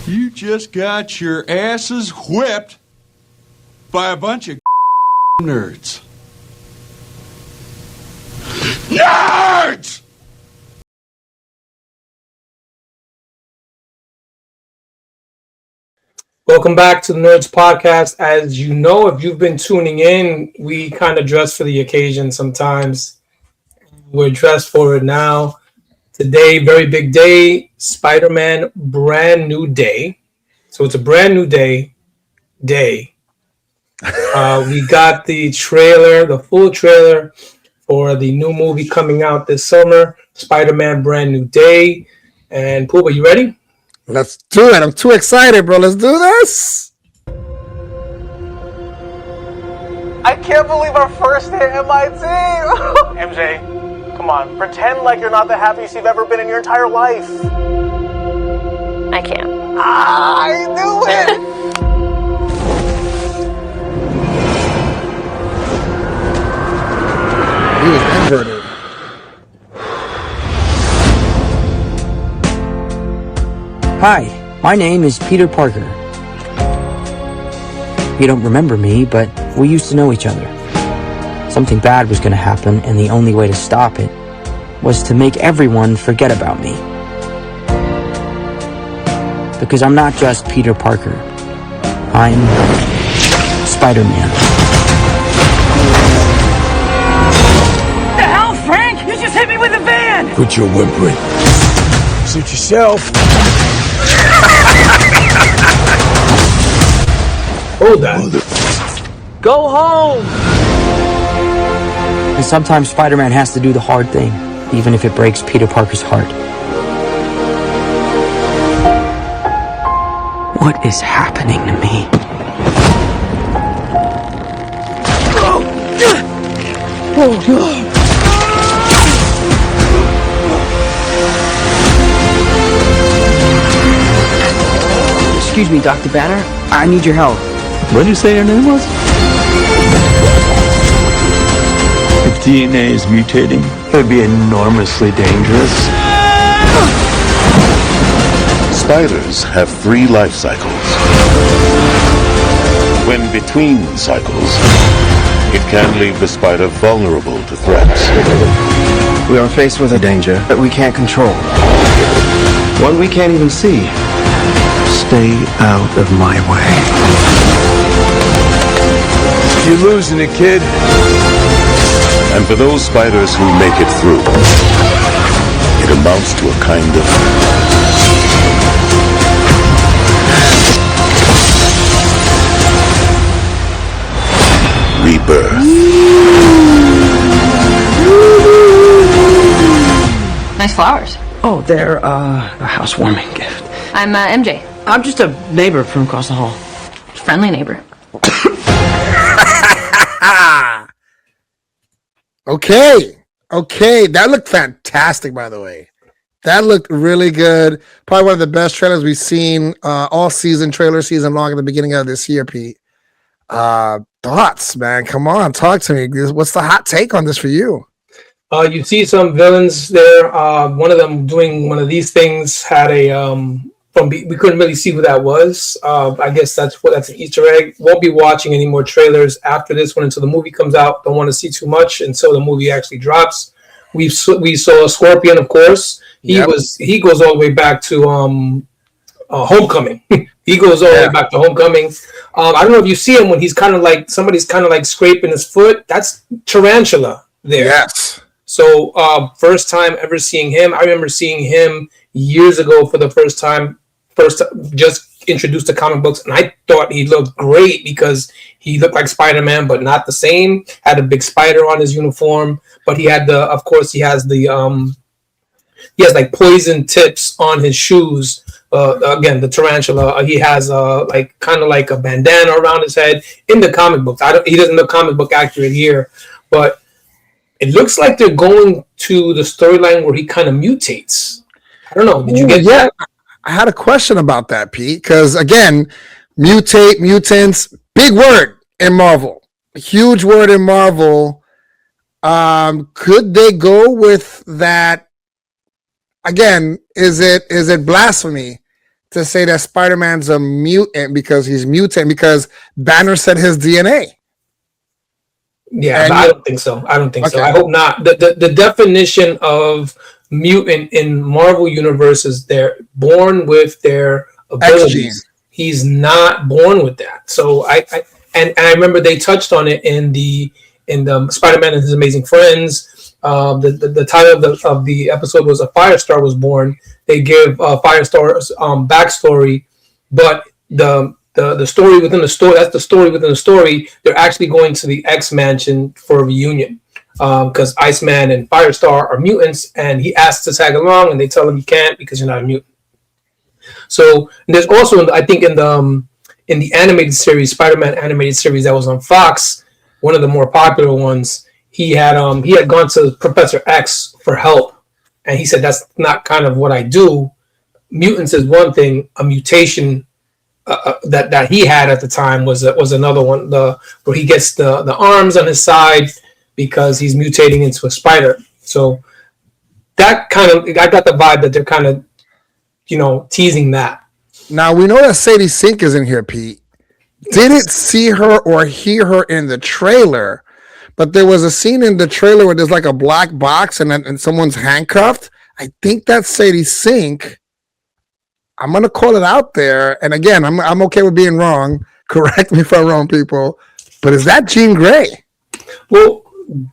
You just got your asses whipped by a bunch of nerds. Nerds! Welcome back to the Nerds Podcast. As you know, if you've been tuning in, we kind of dress for the occasion sometimes. We're dressed for it now. Today, very big day, Spider-Man brand new day. So it's a brand new day. We got the trailer, the full trailer for the new movie coming out this summer, Spider-Man brand new day. And Pooba, you ready? Let's do it. I'm too excited, bro. Let's do this. I can't believe our first day at MIT. MJ, come on. Pretend like you're not the happiest you've ever been in your entire life. I can't. I knew it. He was inverted. Hi, my name is Peter Parker. You don't remember me, but we used to know each other. Something bad was going to happen, and the only way to stop it was to make everyone forget about me. Because I'm not just Peter Parker. I'm Spider-Man. The hell, Frank? You just hit me with a van! Quit your whimpering. Suit yourself. Hold that. Go home! And sometimes Spider-Man has to do the hard thing, even if it breaks Peter Parker's heart. What is happening to me? Excuse me, Dr. Banner. I need your help. What did you say your name was? If DNA is mutating, it would be enormously dangerous. Spiders have 3 life cycles. When between cycles, it can leave the spider vulnerable to threats. We are faced with a danger that we can't control. One we can't even see. Stay out of my way. You're losing it, kid. And for those spiders who make it through, it amounts to a kind of rebirth. Nice flowers. Oh, they're a housewarming gift. I'm MJ. I'm just a neighbor from across the hall. Friendly neighbor. Okay. That looked fantastic, by the way. That looked really good. Probably one of the best trailers we've seen all season, trailer season long at the beginning of this year, Pete. Thoughts, man. Come on, talk to me. What's the hot take on this for you? You see some villains there. One of them doing one of these things had a we couldn't really see who that was. I guess that's an Easter egg. Won't be watching any more trailers after this one until the movie comes out. Don't want to see too much until the movie actually drops. We saw Scorpion, of course. He goes all the way back to Homecoming. He goes all the way back to Homecoming. I don't know if you see him when he's kind of like somebody's kind of like scraping his foot. That's Tarantula there. Yes. So first time ever seeing him. I remember seeing him years ago for the first time, just introduced to comic books, and I thought he looked great because he looked like Spider-Man, but not the same. Had a big spider on his uniform, but he had he has like poison tips on his shoes. Again, the tarantula. He has like kind of like a bandana around his head in the comic books. He doesn't look comic book accurate here, but it looks like they're going to the storyline where he kind of mutates. I don't know. Did you get that? I had a question about that, Pete, because again, mutate, mutants, big word in Marvel, huge word in Marvel. Could they go with that? Again, is it blasphemy to say that Spider-Man's a mutant because he's mutant because Banner said his DNA. Yeah, but I don't think so. I don't think so. I hope not. The definition of mutant in Marvel Universe is they're born with their abilities. He's not born with that. So I remember they touched on it in the Spider-Man and His Amazing Friends. The title of the episode was "A Firestar Was Born." They give Firestar's backstory, but the story within the story, that's the story within the story. They're actually going to the X Mansion for a reunion because Iceman and Firestar are mutants, and he asks to tag along, and they tell him you can't because you're not a mutant. So there's also, I think, in the animated series, Spider-Man animated series that was on Fox, one of the more popular ones, he had gone to Professor X for help, and he said that's not kind of what I do. Mutants is one thing, a mutation that he had at the time was another one. Where he gets the arms on his side because he's mutating into a spider. So that kind of, I got the vibe that they're kind of, teasing that. Now we know that Sadie Sink is in here, Pete. Didn't see her or hear her in the trailer, but there was a scene in the trailer where there's like a black box and someone's handcuffed. I think that's Sadie Sink. I'm gonna call it out there, and again, I'm okay with being wrong. Correct me if I'm wrong, people. But is that Jean Grey? Well,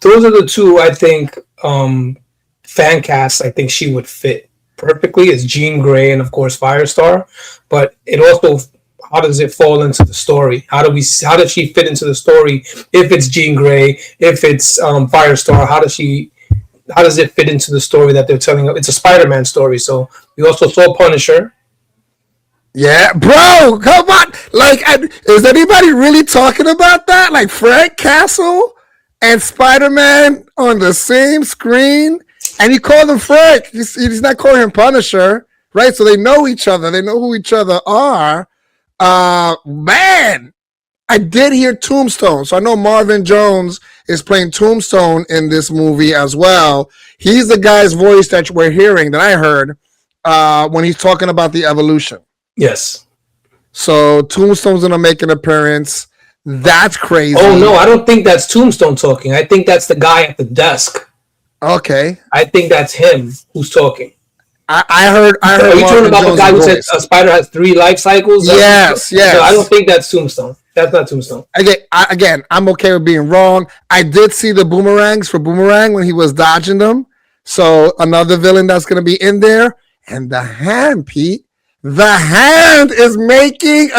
those are the two I think fan casts. I think she would fit perfectly as Jean Grey and of course Firestar. But it also, how does it fall into the story? How does she fit into the story? If it's Jean Grey, if it's Firestar, how does it fit into the story that they're telling? It's a Spider-Man story, so we also saw Punisher. Yeah, bro, come on. Like, is anybody really talking about that? Like Frank Castle and Spider-Man on the same screen? And he called him Frank. He's not calling him Punisher, right? So they know each other. They know who each other are. Man, I did hear Tombstone. So I know Marvin Jones is playing Tombstone in this movie as well. He's the guy's voice that we're hearing, that I heard, when he's talking about the evolution. Yes. So Tombstone's gonna make an appearance. That's crazy. Oh no, I don't think that's Tombstone talking. I think that's the guy at the desk. Okay. I think that's him who's talking. I heard. Are you talking about the guy who said a spider has 3 life cycles? Yes. So I don't think that's Tombstone. That's not Tombstone. Again, I'm okay with being wrong. I did see the boomerangs for Boomerang when he was dodging them. So another villain that's gonna be in there, and the Hand, Pete. The Hand is making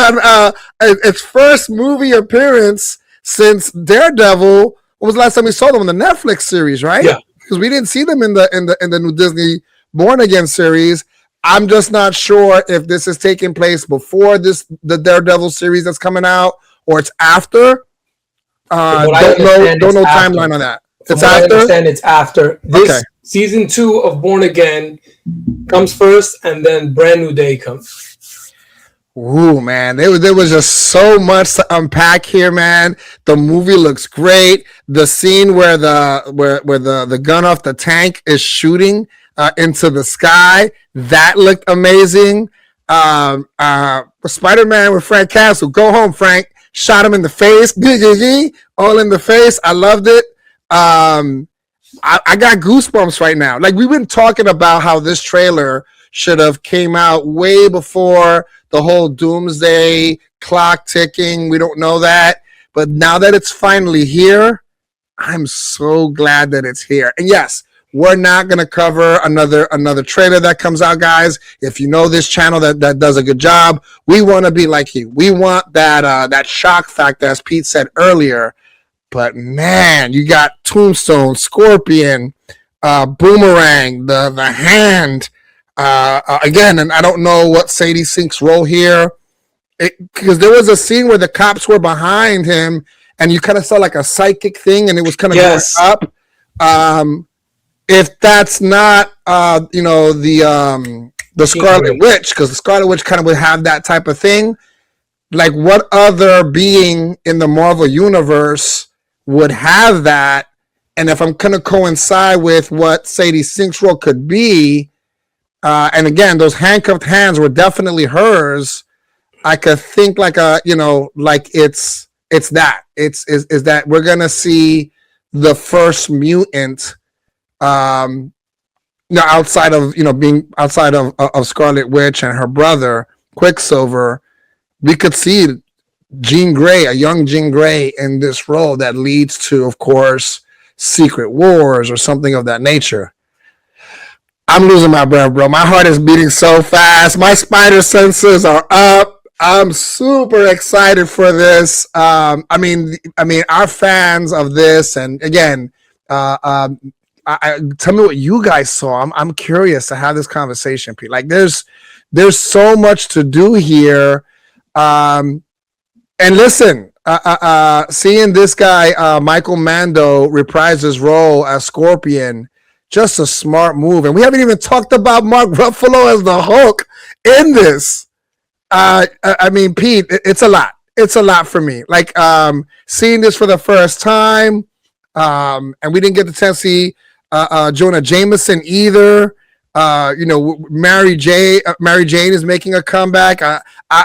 its first movie appearance since Daredevil. When was the last time we saw them in the Netflix series, right? Yeah, because we didn't see them in the new Disney Born Again series. I'm just not sure if this is taking place before the Daredevil series that's coming out or it's after. Don't know timeline on that. It's after. I understand it's after. This season 2 of Born Again comes first, and then Brand New Day comes. Ooh, man, there was just so much to unpack here, man. The movie looks great. The scene where the gun off the tank is shooting into the sky, that looked amazing. Spider-Man with Frank Castle, go home, Frank. Shot him in the face, all in the face. I loved it. I got goosebumps right now. Like, we've been talking about how this trailer should have came out way before the whole doomsday clock ticking. We don't know that. But now that it's finally here, I'm so glad that it's here. And yes, we're not going to cover another trailer that comes out, guys. If you know this channel that does a good job, we want to be like you. We want that shock factor, as Pete said earlier. But man, you got Tombstone, Scorpion, Boomerang, the Hand. Again, and I don't know what Sadie Sink's role here, because there was a scene where the cops were behind him, and you kind of saw like a psychic thing, and it was kind of going up. If that's not, the Scarlet Witch, because the Scarlet Witch kind of would have that type of thing. Like, what other being in the Marvel universe would have that? And if I'm going to coincide with what Sadie Sink's role could be, And again, those handcuffed hands were definitely hers. I could think like like it's that is that we're gonna see the first mutant, outside of being outside of Scarlet Witch and her brother Quicksilver. We could see Jean Grey, a young Jean Grey, in this role that leads to, of course, Secret Wars or something of that nature. I'm losing my breath, bro. My heart is beating so fast. My spider senses are up. I'm super excited for this. I mean, our fans of this, and again, tell me what you guys saw. I'm curious to have this conversation, Pete. Like, there's so much to do here. And listen, seeing this guy, Michael Mando, reprise his role as Scorpion, just a smart move. And we haven't even talked about Mark Ruffalo as the Hulk in this. I mean, Pete, it's a lot. It's a lot for me. Like, seeing this for the first time, and we didn't get the chance to see Jonah Jameson either. Mary Jane is making a comeback.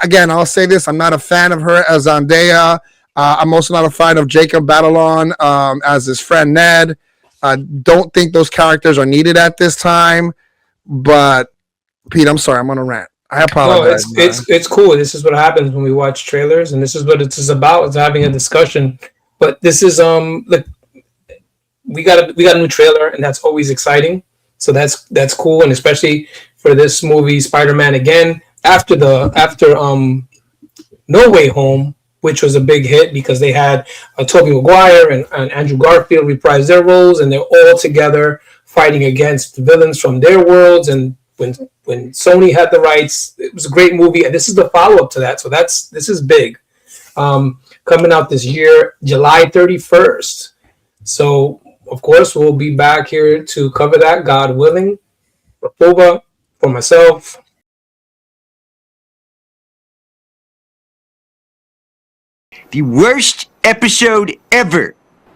Again, I'll say this: I'm not a fan of her as Zendaya. I'm also not a fan of Jacob Batalon as his friend Ned. I don't think those characters are needed at this time. But Pete, I'm sorry, I'm on a rant. I apologize. No, it's cool. This is what happens when we watch trailers, and this is what it's about. It's having a discussion. But this is we got a new trailer, and that's always exciting. So that's cool, and especially for this movie, Spider-Man, again after No Way Home, which was a big hit because they had Tobey Maguire and Andrew Garfield reprise their roles, and they're all together fighting against villains from their worlds. And when Sony had the rights, it was a great movie, and this is the follow-up to that. So this is big. Coming out this year, July 31st. So, of course, we'll be back here to cover that, God willing. For myself. The worst episode ever.